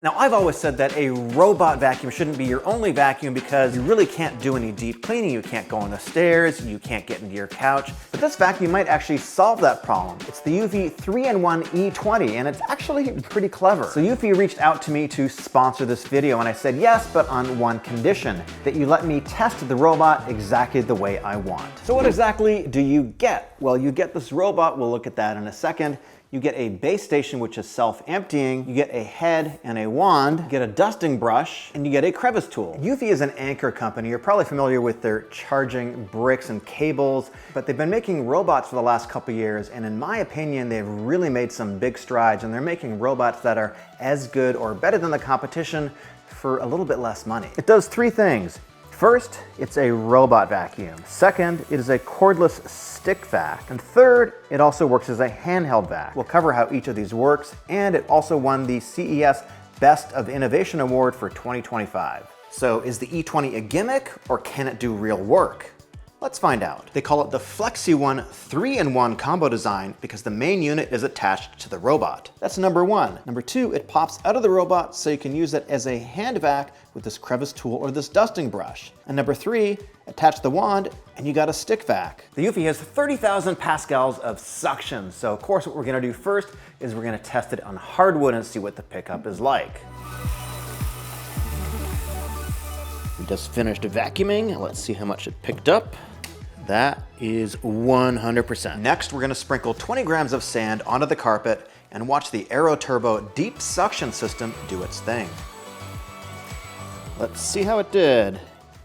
Now, I've always said that a robot vacuum shouldn't be your only vacuum because you really can't do any deep cleaning. You can't go on the stairs, you can't get into your couch. But this vacuum might actually solve that problem. It's the eufy 3-in-1 E20, and it's actually pretty clever. So eufy reached out to me to sponsor this video, and I said yes, but on one condition, that you let me test the robot exactly the way I want. So what exactly do you get? Well, you get this robot, we'll look at that in a second. You get a base station, which is self-emptying. You get a head and a wand, you get a dusting brush, and you get a crevice tool. eufy is an Anchor company. You're probably familiar with their charging bricks and cables, but they've been making robots for the last couple years, and in my opinion, they've really made some big strides, and they're making robots that are as good or better than the competition for a little bit less money. It does three things. First, it's a robot vacuum. Second, it is a cordless stick vac. And third, it also works as a handheld vac. We'll cover how each of these works, and it also won the CES Best of Innovation Award for 2025. So is the E20 a gimmick, or can it do real work? Let's find out. They call it the FlexiOne 3-in-1 combo design because the main unit is attached to the robot. That's number one. Number two, it pops out of the robot so you can use it as a hand vac with this crevice tool or this dusting brush. And number three, attach the wand and you got a stick vac. The eufy has 30,000 pascals of suction. So of course what we're gonna do first is we're gonna test it on hardwood and see what the pickup is like. We just finished vacuuming. Let's see how much it picked up. That is 100%. Next, we're gonna sprinkle 20 grams of sand onto the carpet and watch the Aero Turbo deep suction system do its thing. Let's see how it did.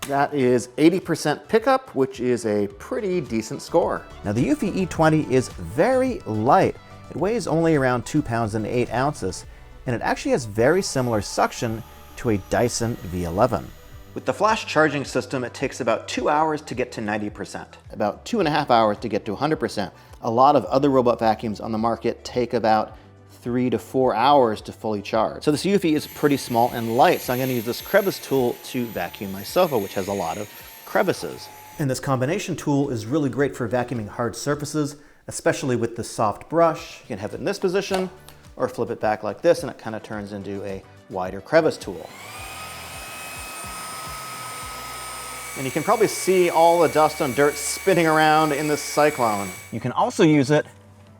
That is 80% pickup, which is a pretty decent score. Now the eufy E20 is very light. It weighs only around 2 pounds and 8 ounces, and it actually has very similar suction to a Dyson V11. With the flash charging system, it takes about 2 hours to get to 90%. About 2.5 hours to get to 100%. A lot of other robot vacuums on the market take about 3 to 4 hours to fully charge. So this eufy is pretty small and light, so I'm gonna use this crevice tool to vacuum my sofa, which has a lot of crevices. And this combination tool is really great for vacuuming hard surfaces, especially with the soft brush. You can have it in this position, or flip it back like this, and it kind of turns into a wider crevice tool. And you can probably see all the dust and dirt spinning around in this cyclone. You can also use it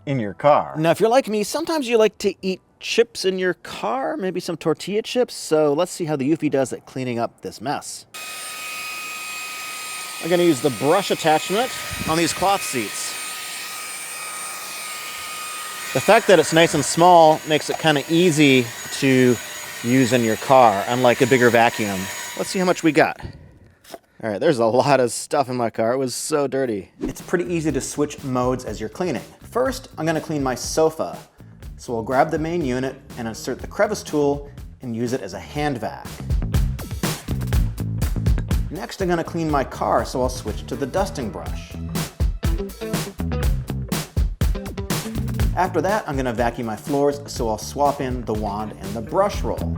in your car. Now, if you're like me, sometimes you like to eat chips in your car, maybe some tortilla chips. So let's see how the eufy does at cleaning up this mess. I'm gonna use the brush attachment on these cloth seats. The fact that it's nice and small makes it kind of easy to use in your car, unlike a bigger vacuum. Let's see how much we got. All right, there's a lot of stuff in my car. It was so dirty. It's pretty easy to switch modes as you're cleaning. First, I'm gonna clean my sofa. So I'll grab the main unit and insert the crevice tool and use it as a hand vac. Next, I'm gonna clean my car, so I'll switch to the dusting brush. After that, I'm gonna vacuum my floors, so I'll swap in the wand and the brush roll.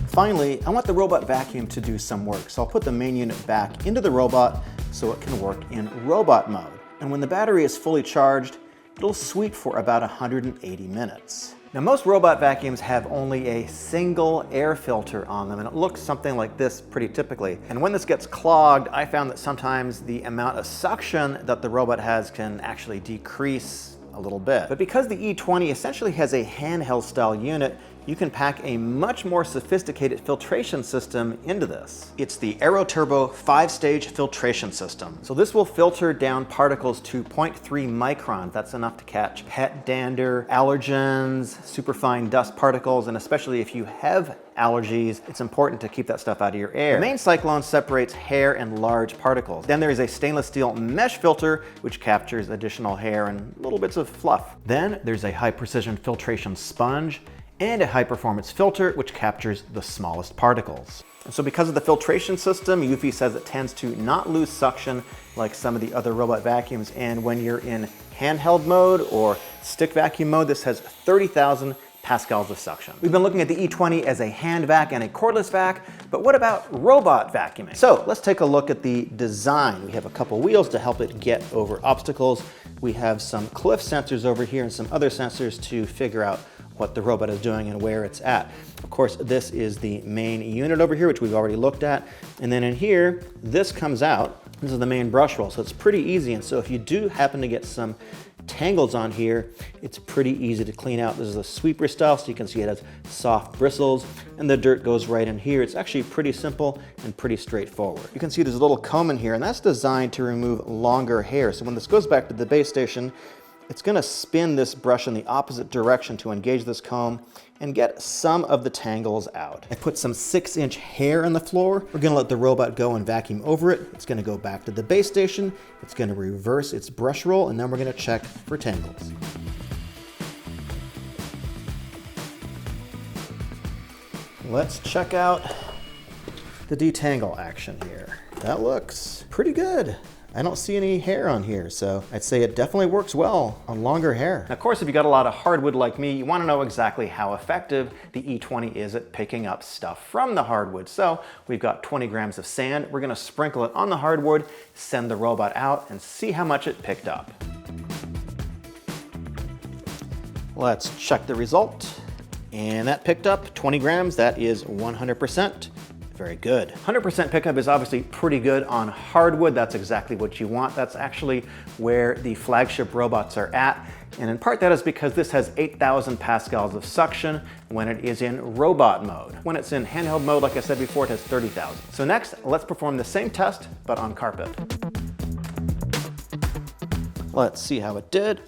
Finally, I want the robot vacuum to do some work, so I'll put the main unit back into the robot so it can work in robot mode. And when the battery is fully charged, it'll sweep for about 180 minutes. Now, most robot vacuums have only a single air filter on them, and it looks something like this pretty typically. And when this gets clogged, I found that sometimes the amount of suction that the robot has can actually decrease a little bit. But because the E20 essentially has a handheld style unit, you can pack a much more sophisticated filtration system into this. It's the Aero Turbo 5-stage filtration system. So this will filter down particles to 0.3 microns. That's enough to catch pet dander, allergens, superfine dust particles, and especially if you have allergies, it's important to keep that stuff out of your air. The main cyclone separates hair and large particles. Then there is a stainless steel mesh filter, which captures additional hair and little bits of fluff. Then there's a high precision filtration sponge and a high performance filter, which captures the smallest particles. And so because of the filtration system, eufy says it tends to not lose suction like some of the other robot vacuums. And when you're in handheld mode or stick vacuum mode, this has 30,000 pascals of suction. We've been looking at the E20 as a hand vac and a cordless vac, but what about robot vacuuming? So let's take a look at the design. We have a couple wheels to help it get over obstacles. We have some cliff sensors over here and some other sensors to figure out what the robot is doing and where it's at. Of course, this is the main unit over here, which we've already looked at. And then in here, this comes out. This is the main brush roll, so it's pretty easy. And so if you do happen to get some tangles on here, it's pretty easy to clean out. This is a sweeper style, so you can see it has soft bristles, and the dirt goes right in here. It's actually pretty simple and pretty straightforward. You can see there's a little comb in here, and that's designed to remove longer hair. So when this goes back to the base station, it's gonna spin this brush in the opposite direction to engage this comb and get some of the tangles out. I put some 6-inch hair on the floor. We're gonna let the robot go and vacuum over it. It's gonna go back to the base station. It's gonna reverse its brush roll, and then we're gonna check for tangles. Let's check out the detangle action here. That looks pretty good. I don't see any hair on here, so I'd say it definitely works well on longer hair. Now, of course, if you got a lot of hardwood like me, you want to know exactly how effective the E20 is at picking up stuff from the hardwood. So we've got 20 grams of sand. We're going to sprinkle it on the hardwood, send the robot out, and see how much it picked up. Let's check the result. And that picked up 20 grams. That is 100%. Very good. 100% pickup is obviously pretty good on hardwood. That's exactly what you want. That's actually where the flagship robots are at. And in part that is because this has 8,000 pascals of suction when it is in robot mode. When it's in handheld mode, like I said before, it has 30,000. So next, let's perform the same test, but on carpet. Let's see how it did.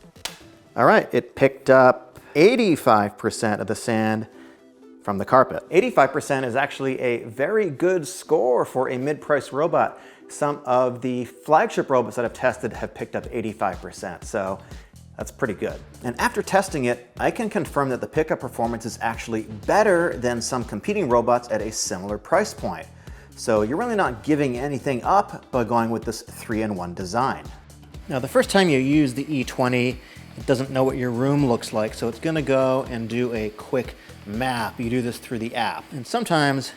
All right, it picked up 85% of the sand from the carpet. 85% is actually a very good score for a mid-price robot. Some of the flagship robots that I've tested have picked up 85%, so that's pretty good. And after testing it, I can confirm that the pickup performance is actually better than some competing robots at a similar price point. So you're really not giving anything up by going with this 3-in-1 design. Now, the first time you use the E20, it doesn't know what your room looks like, so it's gonna go and do a quick map. You do this through the app. And sometimes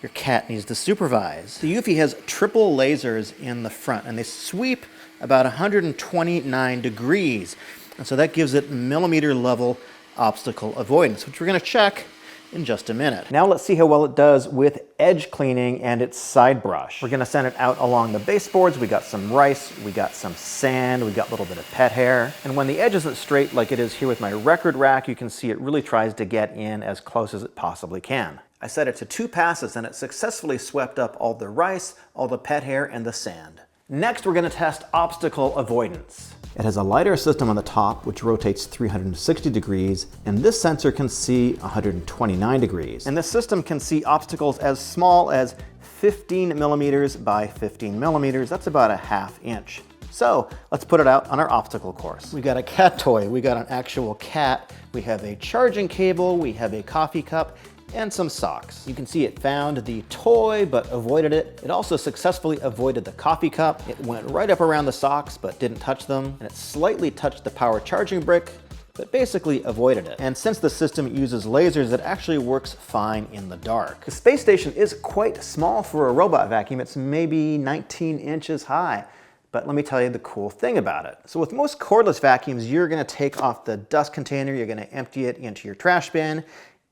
your cat needs to supervise. The eufy has triple lasers in the front, and they sweep about 129 degrees. And so that gives it millimeter level obstacle avoidance, which we're gonna check in just a minute. Now let's see how well it does with edge cleaning and its side brush. We're gonna send it out along the baseboards. We got some rice, we got some sand, we got a little bit of pet hair. And when the edge isn't straight like it is here with my record rack, you can see it really tries to get in as close as it possibly can. I set it to 2 passes and it successfully swept up all the rice, all the pet hair, and the sand. Next, we're gonna test obstacle avoidance. It has a LiDAR system on the top, which rotates 360 degrees, and this sensor can see 129 degrees. And this system can see obstacles as small as 15 millimeters by 15 millimeters. That's about a ½ inch. So let's put it out on our obstacle course. We got a cat toy, we got an actual cat, we have a charging cable, we have a coffee cup, and some socks. You can see it found the toy but avoided it. It also successfully avoided the coffee cup. It went right up around the socks but didn't touch them, and it slightly touched the power charging brick but basically avoided it. And since the system uses lasers, it actually works fine in the dark. The space station is quite small for a robot vacuum. It's maybe 19 inches high. But let me tell you the cool thing about it. So with most cordless vacuums, you're gonna take off the dust container, you're gonna empty it into your trash bin,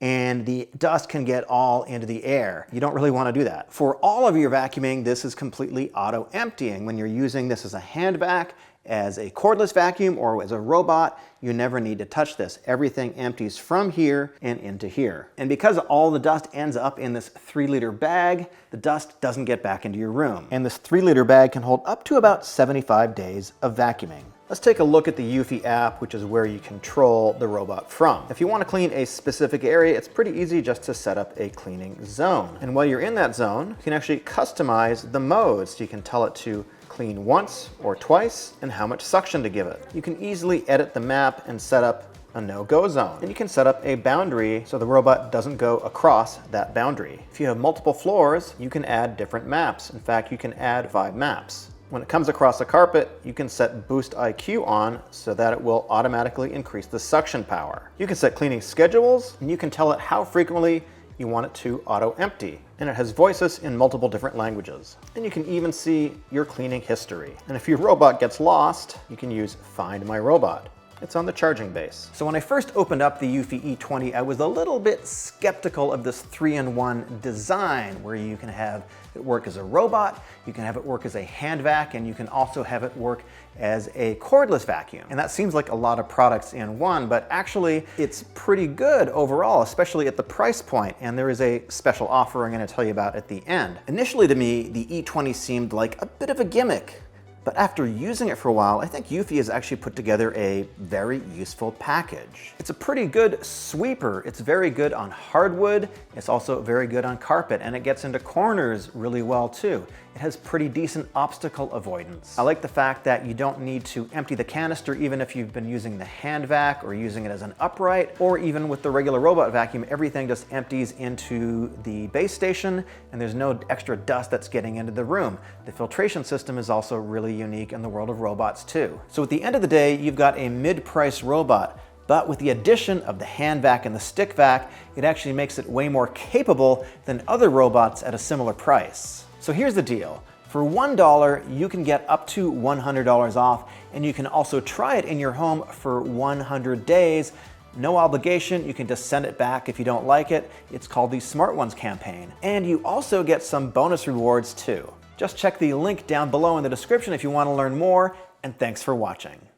and the dust can get all into the air. You don't really want to do that. For all of your vacuuming, this is completely auto-emptying. When you're using this as a hand vac, as a cordless vacuum, or as a robot, you never need to touch this. Everything empties from here and into here. And because all the dust ends up in this 3-liter bag, the dust doesn't get back into your room. And this 3-liter bag can hold up to about 75 days of vacuuming. Let's take a look at the eufy app, which is where you control the robot from. If you want to clean a specific area, it's pretty easy just to set up a cleaning zone. And while you're in that zone, you can actually customize the modes. So you can tell it to clean once or twice and how much suction to give it. You can easily edit the map and set up a no-go zone. And you can set up a boundary so the robot doesn't go across that boundary. If you have multiple floors, you can add different maps. In fact, you can add 5 maps. When it comes across a carpet, you can set Boost IQ on so that it will automatically increase the suction power. You can set cleaning schedules, and you can tell it how frequently you want it to auto-empty. And it has voices in multiple different languages. And you can even see your cleaning history. And if your robot gets lost, you can use Find My Robot. It's on the charging base. So when I first opened up the eufy E20, I was a little bit skeptical of this 3-in-1 design where you can have it work as a robot, you can have it work as a hand vac, and you can also have it work as a cordless vacuum. And that seems like a lot of products in one, but actually it's pretty good overall, especially at the price point. And there is a special offer I'm going to tell you about at the end. Initially to me, the E20 seemed like a bit of a gimmick. But after using it for a while, I think eufy has actually put together a very useful package. It's a pretty good sweeper. It's very good on hardwood. It's also very good on carpet, and it gets into corners really well too. It has pretty decent obstacle avoidance. I like the fact that you don't need to empty the canister even if you've been using the hand vac or using it as an upright, or even with the regular robot vacuum, everything just empties into the base station and there's no extra dust that's getting into the room. The filtration system is also really unique in the world of robots too. So at the end of the day, you've got a mid-price robot, but with the addition of the hand vac and the stick vac, it actually makes it way more capable than other robots at a similar price. So here's the deal. For $1, you can get up to $100 off, and you can also try it in your home for 100 days. No obligation, you can just send it back if you don't like it. It's called the Smart Ones campaign. And you also get some bonus rewards too. Just check the link down below in the description if you want to learn more, and thanks for watching.